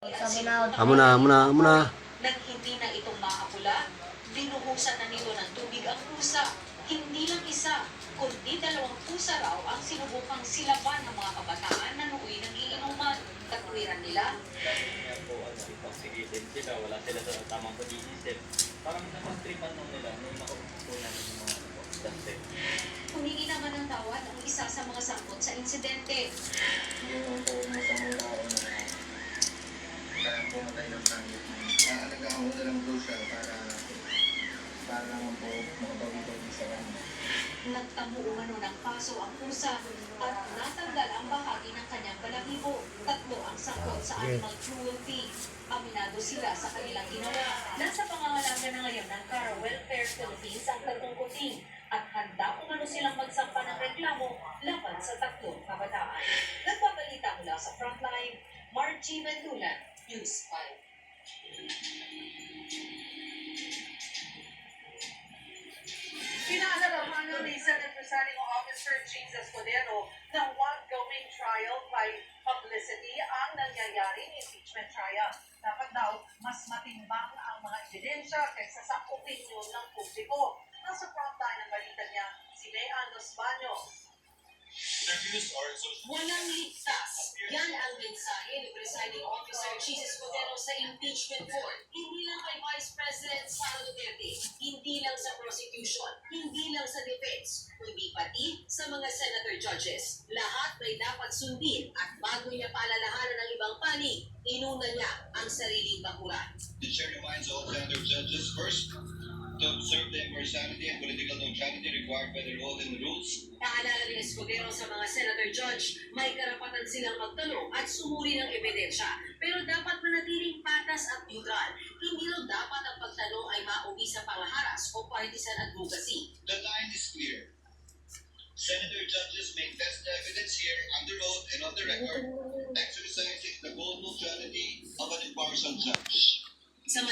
Amo na. Nang hindi na itong maapula, dinuhusan na nito ng tubig ang pusa. Hindi lang isa, kundi 2 pusa raw ang sinubukang silaban ng mga kabataan na nooy nagiinuman. Katwiran nila, pagsigitin sila, wala sila sa tamang pag-iisip. Parang napag-tripan nung nila, may makapunan ng mga dante. humingi naman ng tawad ang isa sa mga sangkot sa insidente. Yung po masamang tao na kaya pumatay ng langit. Naalagaan ko na lang po siya para naman po makabawi-bawi sa kanya. Nagtamo umano ng paso ang pusa at natanggal ang bahagi ng kanyang balahibo. 3 ang sangkot sa animal cruelty. Aminado sila sa kanilang ginawa. Nasa pangangalaga na ngayon ng Cara Welfare Philippines ang 3 kuting at handa umano silang magsampa ng reklamo laban sa 3 kabataan. Nagbabalita mula sa Frontline, Margie Mendulan, News 5. Pinaalalahanan ni Senate Presiding Officer James Escudero na huwag gawing trial by publicity ang nangyayaring impeachment trial. Dapat daw mas matimbang ang mga ebidensya kaysa sa opinyon ng publiko. Nasa frontline ang balita niya si Mayan Los Baños. Walang ligtas. Yan ang mensahe ni Presiding Officer Jesus Escudero sa impeachment court. Hindi lang kay Vice President Sara Duterte, hindi lang sa prosecution, hindi lang sa defense, kundi pati sa mga senator judges. Lahat may dapat sundin at bago niya paalalahanan ng ibang panig, inuna niya ang sariling bakuran. The chair reminds all senator judges first to observe the impartiality and political neutrality required by the law and the rules. Paalala ni Escudero sa mga senator judge, may karapatan silang magtanong at sumuri ng ebidensya. Pero dapat manatiling patas at neutral. Hindi raw dapat ang pagtanong ay mauwi sa pangaharas o partisan advocacy. The line is clear. Senator judges may test the evidence here on the road and on the record, exercising the full neutrality of an impartial judge. Sa